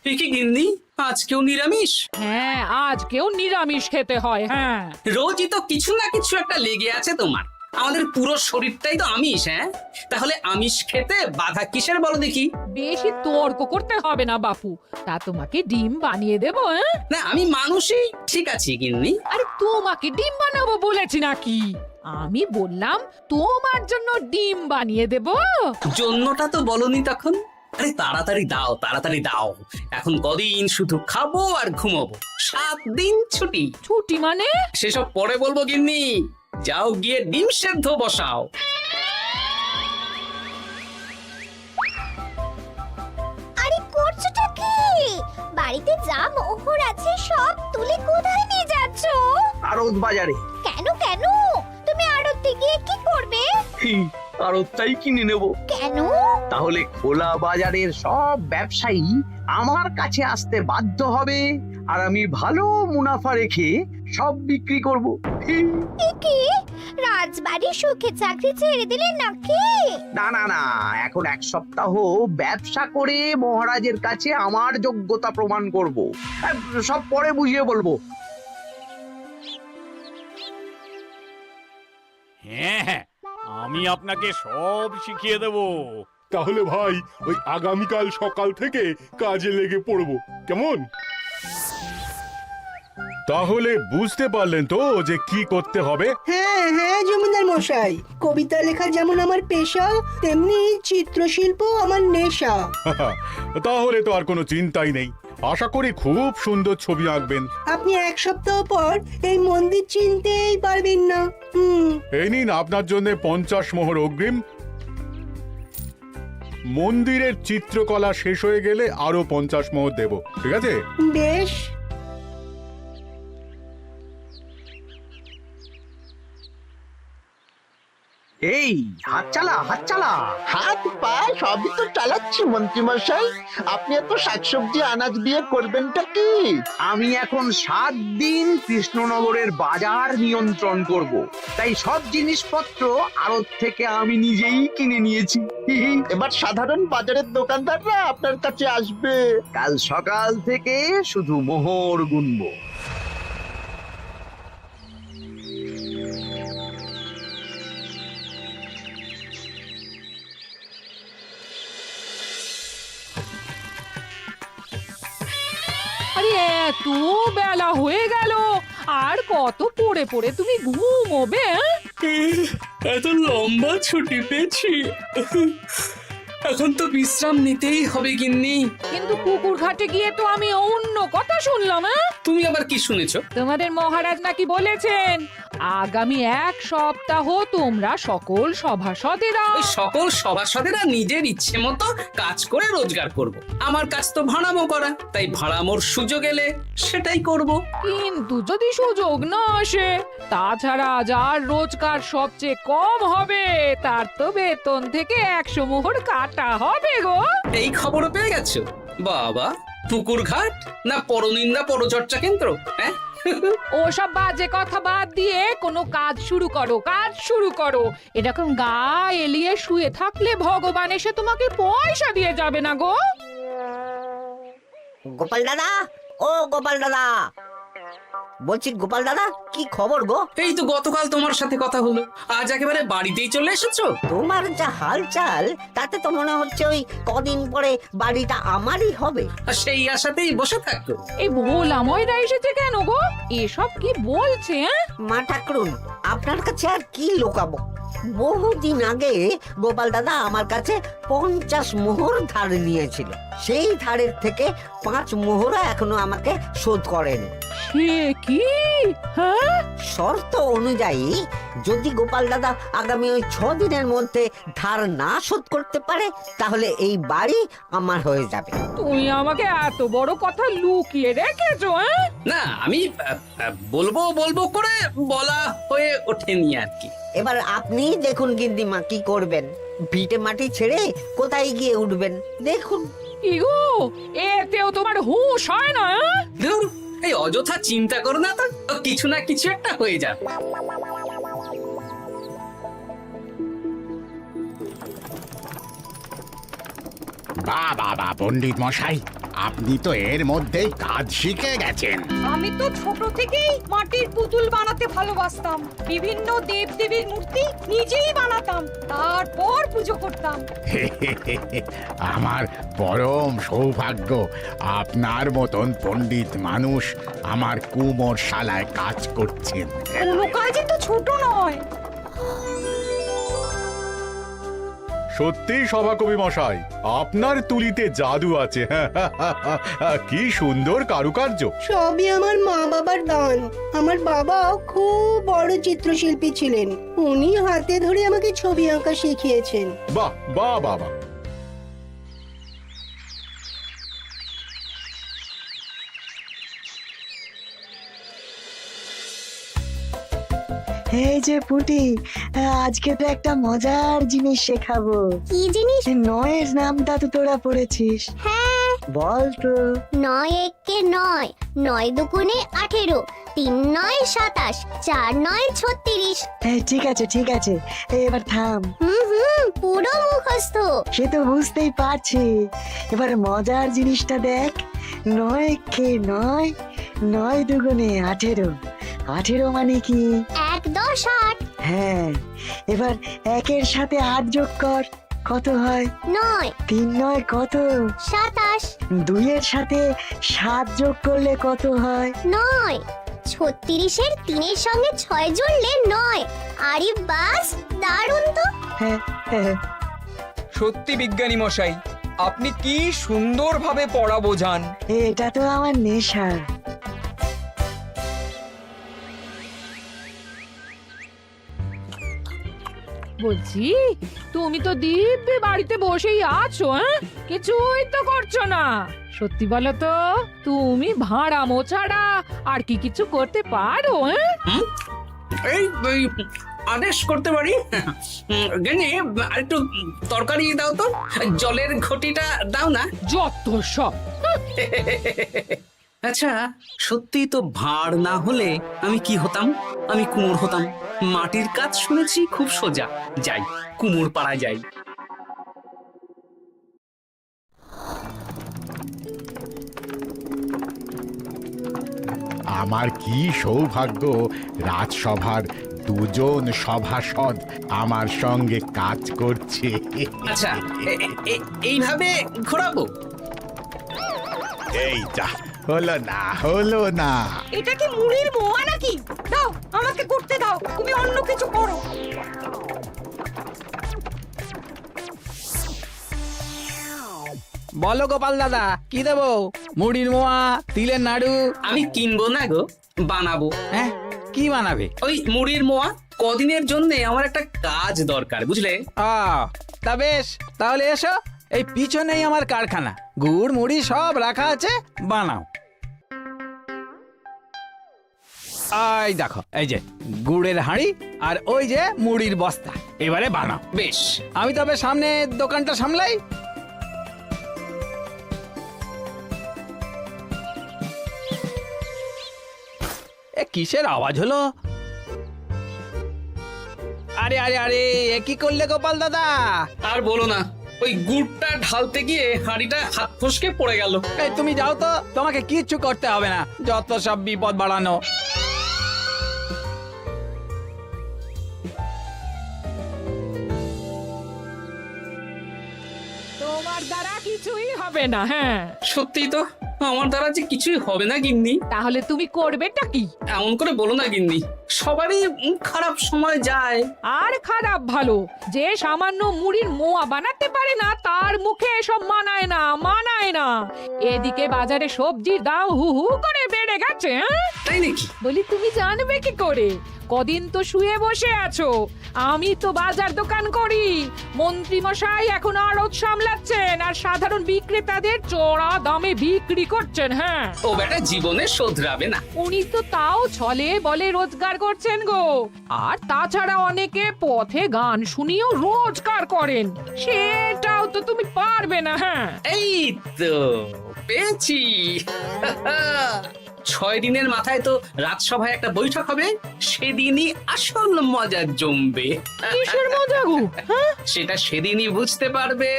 [SPEAKER 5] এ কি গিন্নি, আজকেও নিরামিষ?
[SPEAKER 6] হ্যাঁ, আজকেও নিরামিষ খেতে হয়। হ্যাঁ,
[SPEAKER 5] রোজই তো কিছু না কিছু একটা লেগে আছে তোমার। আমাদের পুরো শরীরটাই তো আমিষ। হ্যাঁ, তাহলে আমিষ খেতে বাধা কিসের বলো দেখি?
[SPEAKER 6] বেশি তর্ক করতে হবে না বাপু, তা তোমাকে ডিম বানিয়ে দেবো।
[SPEAKER 5] না, আমি মানুষই। ঠিক আছে গিন্নি।
[SPEAKER 6] আরে তোমাকে ডিম বানাবো বলেছি নাকি? আমি বললাম তোমার জন্য ডিম বানিয়ে দেবো।
[SPEAKER 5] জন্যটা তো বলনি তখন। আরে তাড়াতাড়ি দাও, তাড়াতাড়ি দাও। এখন কদিন শুধু খাবো আর ঘুমাবো। 7 দিন ছুটি।
[SPEAKER 6] ছুটি মানে?
[SPEAKER 5] সেসব পরে বলবো গিন্নি। যাও গিয়ে ডিম সেদ্ধ বসাও।
[SPEAKER 8] আরে করছোটা কি? বাড়িতে যা মোহর আছে সব তুলে কোথায় নিয়ে যাচ্ছো?
[SPEAKER 2] আড়ত বাজারে।
[SPEAKER 8] কেন কেন? তুমি আড়তে গিয়ে কি করবে?
[SPEAKER 2] আড়তটাই কিনে নেব।
[SPEAKER 8] কেন?
[SPEAKER 2] তাহলে খোলা বাজারের সব ব্যবসায়ী আমার কাছে আসতে বাধ্য হবে, আর আমি ভালো মুনাফা রেখে সব বিক্রি করব।
[SPEAKER 8] কি রাজবাড়ির সুখে চাকরি ছেড়ে দিলে নাকি?
[SPEAKER 2] না না না, এখন 1 সপ্তাহ ব্যবসা করে মহারাজের কাছে আমার যোগ্যতা প্রমাণ করব। সব পরে বুঝিয়ে বলবো।
[SPEAKER 12] হ্যাঁ, আমি আপনাকে সব শিখিয়ে দেব।
[SPEAKER 3] তাহলে ভাই ওই আগামীকাল সকাল থেকে কাজে লেগে পড়বো, কেমন? তাহলে বুঝতে পারলেন তো যে কি করতে হবে?
[SPEAKER 9] হ্যাঁ হ্যাঁ জমিদার মশাই, কবিতা লেখা যেমন আমার পেশা, তেমনি চিত্রশিল্প আমার নেশা।
[SPEAKER 3] তাহলে তো আর কোনো চিন্তাই নেই। আশা করি খুব সুন্দর ছবি আঁকবেন।
[SPEAKER 9] আপনি 1 সপ্তাহ পর এই মন্দির চিনতেই পারবেন না।
[SPEAKER 3] এই নিন আপনার জন্য 50 মোহর অগ্রিম। মন্দিরের চিত্রকলা শেষ হয়ে গেলে আরো 50 মোহর দেব, ঠিক আছে?
[SPEAKER 9] বেশ।
[SPEAKER 2] এই হাত চালা, হাত চালা।
[SPEAKER 1] হাত পা সবই তো চালাচ্ছি মন্ত্রী মশাই। আপনি এত শাকসবজি আনাজ দিয়ে করবেনটা কি?
[SPEAKER 2] আমি এখন 7 দিন কৃষ্ণনগরের বাজার নিয়ন্ত্রণ করব, তাই সব জিনিসপত্র আড়ত থেকে আমি নিজেই কিনে নিয়েছি।
[SPEAKER 1] এবার সাধারণ বাজারের দোকানদাররা আপনার কাছে আসবে।
[SPEAKER 2] কাল সকাল থেকে শুধু মোহর গুনবো।
[SPEAKER 6] আরে এত বেলা হয়ে গেল, আর কত পড়ে পড়ে তুমি ঘুমোবে?
[SPEAKER 5] এত লম্বা ছুটি পেয়েছি, এখন তো বিশ্রাম নিতেই হবে গিন্নি।
[SPEAKER 6] কিন্তু পুকুর ঘাটে গিয়ে তো আমি অন্য কথা শুনলাম।
[SPEAKER 5] তুমি আবার কি শুনেছো?
[SPEAKER 6] তোমাদের মহারাজ নাকি বলেছেন আগামী 1 সপ্তাহ তোমরা সকল সভাসদেরা
[SPEAKER 5] ওই সকল সভাসদেরা নিজের ইচ্ছে মতো কাজ করে রোজগার করব। আমার কাজ তো ভাড়ামো করা, তাই ভাড়ামোর সুযোগ এলে সেটাই করব।
[SPEAKER 6] কিন্তু যদি সুযোগ না আসে, তাছাড়া যার রোজগার সবচেয়ে কম হবে তার তো বেতন থেকে 100 মোহর কাটা হবে গো।
[SPEAKER 5] এই খবর পেয়ে গেছো? বাবা, পুকুর ঘাট না পরনিন্দা পরচর্চা কেন্দ্র? হ্যাঁ,
[SPEAKER 6] ওসব বাজে কথা বাদ দিয়ে কোনো কাজ শুরু করো, কাজ শুরু করো। এরকম গা এলিয়ে শুয়ে থাকলে ভগবান এসে তোমাকে পয়সা দিয়ে যাবে না গো।
[SPEAKER 10] গোপাল দাদা, ও গোপাল দাদা, বলছি গোপাল দাদা কি খবর গো?
[SPEAKER 5] এই তো গতকাল তোমার সাথে কথা হলো, আজ একেবারে বাড়িতেই চলে এসেছো।
[SPEAKER 10] তোমার যা হালচাল তাতে তো মনে হচ্ছে ওই কদিন পরে বাড়িটা আমারই হবে।
[SPEAKER 5] আর সেই আশাতেই বসে থাকো।
[SPEAKER 6] এই ভোলাময়রা এসেছে কেন গো? এসব কি বলছে?
[SPEAKER 10] মা ঠাকুরুন, আপনার কাছে আর কি লুকাবো? বহুদিন আগে গোপাল দাদা আমার কাছে 50 মোহর ধার নিয়েছিল। সেই ধারের থেকে 5 মোহরা এখনো আমাকে শোধ করেনি।
[SPEAKER 6] সে কি? হ্যাঁ,
[SPEAKER 10] শর্ত অনুযায়ী যদি গোপাল দাদা আগামী ওই 6 দিনের মধ্যে ধার না শোধ করতে পারে, তাহলে এই বাড়ি আমার হয়ে যাবে।
[SPEAKER 6] তুমি আমাকে এত বড় কথা লুকিয়ে রেখেছো?
[SPEAKER 5] না, আমি বলবো বলবো করে বলা হয়ে ওঠেনি আর কি।
[SPEAKER 10] এবার আপনি দেখুন গিন্দিমা কি করবেন। ভিটে মাটি ছেড়ে কোথায় গিয়ে উঠবেন দেখুন।
[SPEAKER 6] কি গো, এতেও তোমার হুঁশ হয় না?
[SPEAKER 5] ধুর, এই অযথা চিন্তা করো না তো, কিছু না কিছু একটা হয়ে যাবে।
[SPEAKER 12] বাবা পণ্ডিত মশাই, আপনি তো এর মধ্যেই কাজ শিখে গেছেন।
[SPEAKER 6] আমি তো ছোট থেকেই মাটির পুতুল বানাতে ভালোবাসতাম। বিভিন্ন দেবদেবীর মূর্তি নিজেই বানাতাম, তারপর পুজো করতাম।
[SPEAKER 12] আমার পরম সৌভাগ্য আপনার মতন পণ্ডিত মানুষ আমার কুমোর শালায় কাজ করছেন।
[SPEAKER 6] কোনো কাজই তো ছোট নয়।
[SPEAKER 13] সত্যি সভাকবি মশাই, আপনার তুলিতে জাদু আছে। কি সুন্দর কারুকার্য।
[SPEAKER 9] সবই আমার মা বাবার দান। আমার বাবা খুব বড় চিত্রশিল্পী ছিলেন। উনি হাতে ধরে আমাকে ছবি আঁকা শিখিয়েছেন।
[SPEAKER 13] বাহ বাহ বাবা।
[SPEAKER 11] এই যে পুটি, আজকে তো একটা মজার জিনিস শেখাবো।
[SPEAKER 8] কি জিনিস?
[SPEAKER 11] নয়ের নামটা তো তোরা পড়েছিস?
[SPEAKER 8] হ্যাঁ,
[SPEAKER 11] বল তো।
[SPEAKER 8] 9 একে 9, 9 দুগুণে 18, 3 9 27, 4 9 36।
[SPEAKER 11] ঠিক আছে ঠিক আছে, এবার থাম।
[SPEAKER 8] পুরো মুখস্থ।
[SPEAKER 11] সে তো বুঝতেই পারছি। এবার মজার জিনিসটা দেখ। 9 কে 9, 9 দুগুণে 18, 18 মানে কি?
[SPEAKER 8] 1 10 8।
[SPEAKER 11] হ্যাঁ, এবার 1-এর সাথে 8 যোগ কর, কত হয়?
[SPEAKER 8] 9
[SPEAKER 11] 3 9 কত?
[SPEAKER 8] 27।
[SPEAKER 11] 2-এর সাথে 7 যোগ করলে কত হয়?
[SPEAKER 8] 9 36-এর 3-এর সঙ্গে 6 জুড়লে 9। আরে বাস, দারুণ তো।
[SPEAKER 11] হ্যাঁ হ্যাঁ।
[SPEAKER 14] সত্যি বিজ্ঞানী মশাই, আপনি কি সুন্দরভাবে পড়া বোঝান।
[SPEAKER 11] এটা তো আমার নেশা।
[SPEAKER 6] বলছি, তুমি তো দিব্যি বাড়িতে বসেই আছো, কিছুই তো করছো না। সত্যি বলো তো, তুমি ভাড়া মোছাড়া আর কি কিছু করতে পারো?
[SPEAKER 5] এই আদেশ করতে পারি। গেনি, একটু তরকারি দাও তো, জলের ঘটিটা দাও না।
[SPEAKER 6] যত সব।
[SPEAKER 5] আচ্ছা, সত্যি তো ভাড় না হলে আমি কি হতাম? আমি কুমোর হতাম। মাটির কাজ শুনেছি খুব সোজা। যাই, কুমোর পাড়ায় যাই।
[SPEAKER 12] আমার কি সৌভাগ্য, রাজসভার 2 সভাসদ আমার সঙ্গে কাজ করছে।
[SPEAKER 5] আচ্ছা, এইভাবে ঘোরাবো?
[SPEAKER 12] এই যা, হলো না।
[SPEAKER 6] এটা কি মুড়ির মোয়া নাকি? দাও, আমাকে করতে দাও, তুমি অন্য কিছু করো।
[SPEAKER 14] বলো গোপাল দাদা কি দেবো? মুড়ির মোয়া, তিলের নাড়ু?
[SPEAKER 5] আমি কিনবো না গো, বানাবো।
[SPEAKER 14] হ্যাঁ, কি বানাবে?
[SPEAKER 5] ওই মুড়ির মোয়া। কদিনের জন্য আমার একটা কাজ দরকার, বুঝলে?
[SPEAKER 14] তা বেশ, তাহলে এসো, এই পিছনেই আমার কারখানা, গুড় মুড়ি সব রাখা আছে, বানাও। এই দেখো, এই যে গুড়ের হাঁড়ি আর ওই যে মুড়ির বস্তা, এবারে বানাও।
[SPEAKER 5] বেশ।
[SPEAKER 14] আমি তবে সামনে দোকানটা সামলাই। এ কিসের আওয়াজ হলো? আরে আরে আরে, এ কি করলে গোপাল দাদা?
[SPEAKER 5] আর বলো না, ওই গুড়টা ঢালতে গিয়ে হাঁড়িটা হাত ফসকে পড়ে গেল।
[SPEAKER 14] এই তুমি যাও তো, তোমাকে কিচ্ছু করতে হবে না, যত সব বিপদ বাড়ানো।
[SPEAKER 6] তোমার দ্বারা কিছুই হবে না। হ্যাঁ,
[SPEAKER 5] সত্যি তো, আমার দ্বারা যে কিছুই হবে না গিন্নি।
[SPEAKER 6] তাহলে তুমি করবেটা কি?
[SPEAKER 5] এমন করে বলো না গিন্নি, সবারই খারাপ সময় যায়।
[SPEAKER 6] আর খারাপ ভালো, যে সামান্য মুড়ির মোয়া বানাতে পারে না তার মুখে এসব মানায় না, মানায় না। এদিকে বাজারে সবজির দাম হু হু করে বেড়ে গেছে।
[SPEAKER 5] তাই নাকি?
[SPEAKER 6] বলি তুমি জানবে কি করে? কদিন তো শুয়ে বসে আছো, আমি তো বাজার দোকান করি। মন্ত্রী মশাই এখন আড়ত সামলাচ্ছেন আর সাধারণ বিক্রেতাদের চড়া দামে বিক্রি করছেন। হ্যাঁ,
[SPEAKER 5] ও বেটা জীবনে শোধরাবে না।
[SPEAKER 6] উনি তো তাও ছলে বলে রোজগার করছেন গো। আর তাছাড়া অনেকে পথে গান শুনিয়েও রোজগার করেন, সেটাও তো তুমি পারবে না। হ্যাঁ,
[SPEAKER 5] এই তো পেয়েছি। 6 দিনের মাথায় তো রাজসভায় একটা বৈঠক হবে, সেদিনই আসল মজা জমবে।
[SPEAKER 6] কিসের মজা গো? হ্যাঁ,
[SPEAKER 5] সেটা সেদিনই বুঝতে পারবে।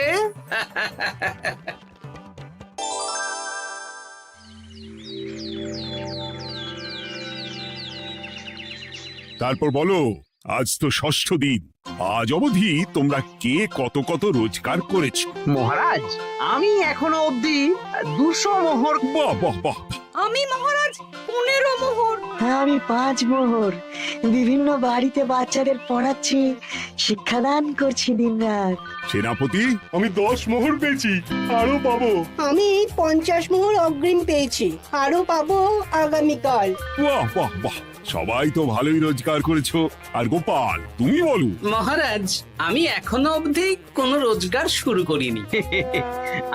[SPEAKER 4] তারপর বলো, আজ তো ষষ্ঠ দিন, আজ অবধি তোমরা কে কত কত রোজগার করেছ?
[SPEAKER 2] মহারাজ, আমি এখনো অবধি 200 মোহর।
[SPEAKER 4] বাহ বাহ বাহ।
[SPEAKER 6] আমি মহারাজ 15 মোহর।
[SPEAKER 11] হ্যাঁ, আমি 5 মোহর। বিভিন্ন বাড়িতে বাচ্চাদের পড়াচ্ছি, শিক্ষাদান করছি দিনরাত।
[SPEAKER 4] সেনাপতি, আমি 10 মোহর পেয়েছি, আরো পাবো।
[SPEAKER 9] আমি 50 মোহর অগ্রিম পেয়েছি, আরো পাবো আগামীকাল।
[SPEAKER 4] বাহ বাহ বাহ, সবাই তো ভালোই রোজগার করেছো। আর গোপাল, তুমি বলো।
[SPEAKER 5] মহারাজ, আমি এখনো অবধি কোনো রোজগার শুরু করিনি।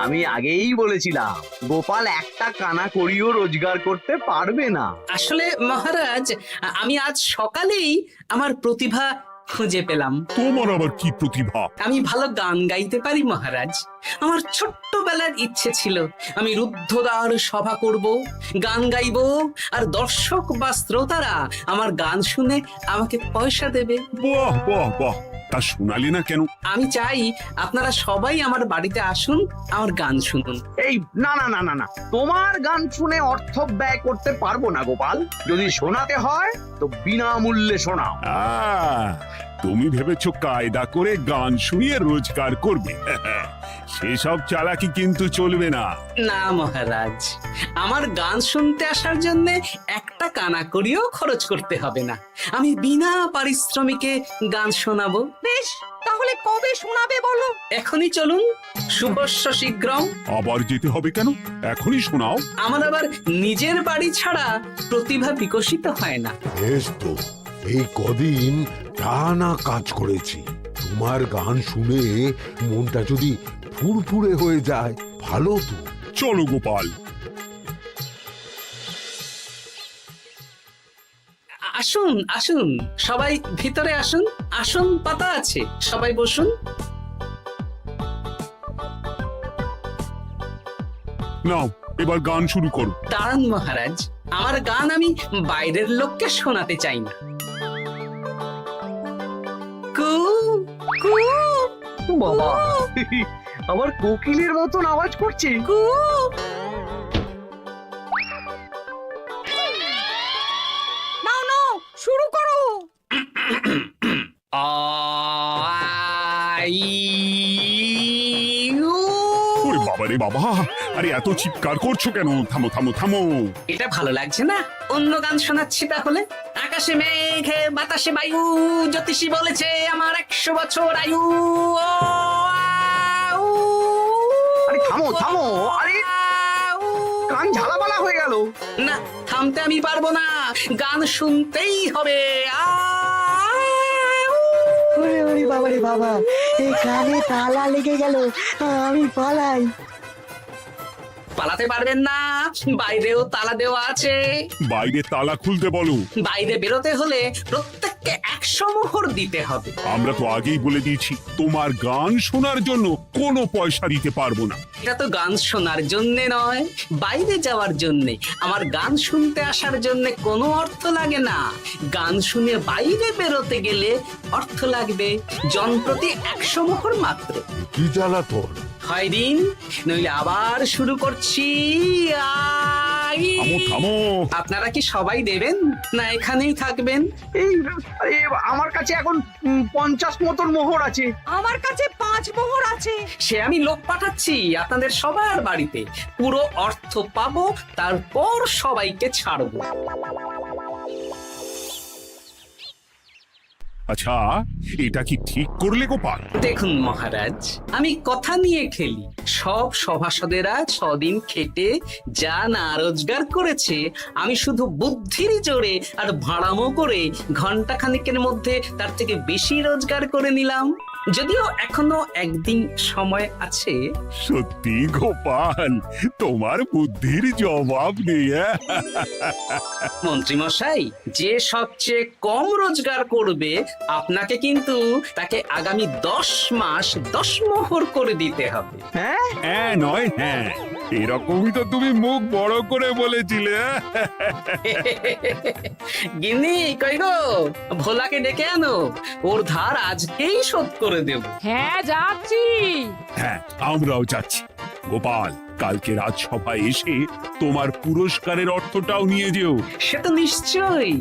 [SPEAKER 2] আমি আগেই বলেছিলাম, গোপাল একটা কানা করিও রোজগার করতে পারবে না।
[SPEAKER 5] আসলে মহারাজ, আমি আজ সকালেই আমার প্রতিভা খুঁজে পেলাম।
[SPEAKER 4] তোমার আবার কি প্রতিভা?
[SPEAKER 5] আমি ভালো গান গাইতে পারি মহারাজ। আমার ছোট্টবেলার ইচ্ছে ছিল আমি রুদ্ধদ্বার সভা করব, গান গাইবো, আর দর্শক বা শ্রোতারা আমার গান শুনে আমাকে পয়সা দেবে।
[SPEAKER 4] বাহ বাহ বাহ, তা শোনালি না কেন?
[SPEAKER 5] আমি চাই আপনারা সবাই আমার বাড়িতে আসুন, আমার গান শুনুন।
[SPEAKER 2] এই না না না না না, তোমার গান শুনে অর্থ ব্যয় করতে পারবো না গোপাল। যদি শোনাতে হয় তো বিনামূল্যে শোনাও।
[SPEAKER 4] তুমি ভেবেছো কায়দা করে গান শুনিয়ে রোজগার করবে? সেসব চালাকি কিন্তু চলবে না।
[SPEAKER 5] না মহারাজ, আমার গান শুনতে আসার জন্য একটা কানা করিও খরচ করতে হবে না। আমি বিনা পারিশ্রমিকে গান শোনাবো।
[SPEAKER 6] বেশ, তাহলে কবে শোনাবে বলো?
[SPEAKER 5] এখনই চলুন, শুভস্য শীঘ্রম।
[SPEAKER 4] আবার যেতে হবে কেন? এখনই শোনাও।
[SPEAKER 5] আমার আবার নিজের বাড়ি ছাড়া প্রতিভা বিকশিত হয় না।
[SPEAKER 7] বেশ তো, এই কদিন টানা কাজ করেছি, তোমার গান শুনে মনটা যদি ফুরফুরে হয়ে যায়, ভালো তো।
[SPEAKER 4] চলো গোপাল।
[SPEAKER 5] আসুন আসুন, সবাই ভিতরে আসুন, আসন পাতা আছে, সবাই বসুন।
[SPEAKER 4] নাও, এবার গান শুরু করো।
[SPEAKER 5] দাঁড়ান মহারাজ, আমার গান আমি বাইরের লোককে শোনাতে চাই না। কু কু,
[SPEAKER 2] বাবা, আবার কোকিলের মতন আওয়াজ করছে।
[SPEAKER 6] কু, নাও নাও, শুরু করো।
[SPEAKER 4] ওরে বাবা রে বাবা, আরে এত চিৎকার করছো কেন? থামো থামো থামো।
[SPEAKER 5] এটা ভালো লাগছে না? অন্য গান শোনাচ্ছি তাহলে। আকাশে মেঘে বাতাসে বায়ু, জ্যোতিষী বলেছে আমার 100 বছর আয়ু।
[SPEAKER 2] আরে থামো থামো থামো, আরে কান ঝালাপালা হয়ে গেল।
[SPEAKER 5] না, থামতে আমি পারবো না, গান শুনতেই হবে।
[SPEAKER 11] ওরে ওরে বাবা রে বাবা, এই কানে তালা লেগে গেল, আমি পালাই।
[SPEAKER 5] পালাতে পারবেন না, বাইরেও তালা দেওয়া আছে।
[SPEAKER 4] বাইরে তালা খুলতে বলো।
[SPEAKER 5] বাইরে বেরোতে হলে প্রত্যেককে 100 মোহর দিতে হবে।
[SPEAKER 4] আমরা তো আগেই বলে দিয়েছি তোমার গান শোনার জন্য কোনো পয়সা দিতে পারবো না।
[SPEAKER 5] এটা তো গান শোনার জন্য নয়, বাইরে যাওয়ার জন্য। আমার গান শুনতে আসার জন্য কোনো অর্থ লাগে না, গান শুনে বাইরে বেরোতে গেলে অর্থ লাগবে। জনপ্রতি 100 মোহর মাত্র।
[SPEAKER 7] কি জ্বালাতন!
[SPEAKER 5] হয় দিন, নইলে আবার শুরু করছি।
[SPEAKER 4] থামো থামো,
[SPEAKER 5] আপনারা কি সবাই দেবেন, না এখানেই থাকবেন?
[SPEAKER 2] এই আরে, আমার কাছে এখন 50 মতন মোহর আছে।
[SPEAKER 6] আমার কাছে 5 মোহর আছে।
[SPEAKER 5] সে আমি লোক পাঠাচ্ছি আপনাদের সবার বাড়িতে, পুরো অর্থ পাবো, তারপর সবাইকে ছাড়বো।
[SPEAKER 4] আচ্ছা এটা কি ঠিক করলে গোপাল?
[SPEAKER 5] দেখুন মহারাজ, আমি কথা নিয়ে খেলি। সব সভাসদেরা 6 দিন খেটে যা না রোজগার করেছে, আমি শুধু বুদ্ধির জোরে আর ভাড়ামো করে ঘন্টা খানিকের মধ্যে তার থেকে বেশি রোজগার করে নিলাম। যদিও এখনো একদিন সময় আছে।
[SPEAKER 4] সত্যি গোপাল, তোমার বুদ্ধির জবাব নেই।
[SPEAKER 5] মন্ত্রী মশাই, যে সবচেয়ে কম রোজগার করবে আপনাকে কিন্তু তাকে আগামী 10 মাস 10 মোহর করে দিতে হবে।
[SPEAKER 4] হ্যাঁ নয় হ্যাঁ, এরকমই তো তুমি মুখ বড় করে বলেছিলে।
[SPEAKER 5] গিন্নি কই গো, ভোলাকে ডেকে আনো, ওর ধার আজকেই শোধ করে দেব।
[SPEAKER 6] হ্যাঁ, যাচ্ছি।
[SPEAKER 4] হ্যাঁ আমরাও যাচ্ছি। গোপাল, কালকে রাজসভায় এসে তোমার পুরস্কারের অর্থটাও নিয়ে যেও।
[SPEAKER 5] সে তো নিশ্চয়ই।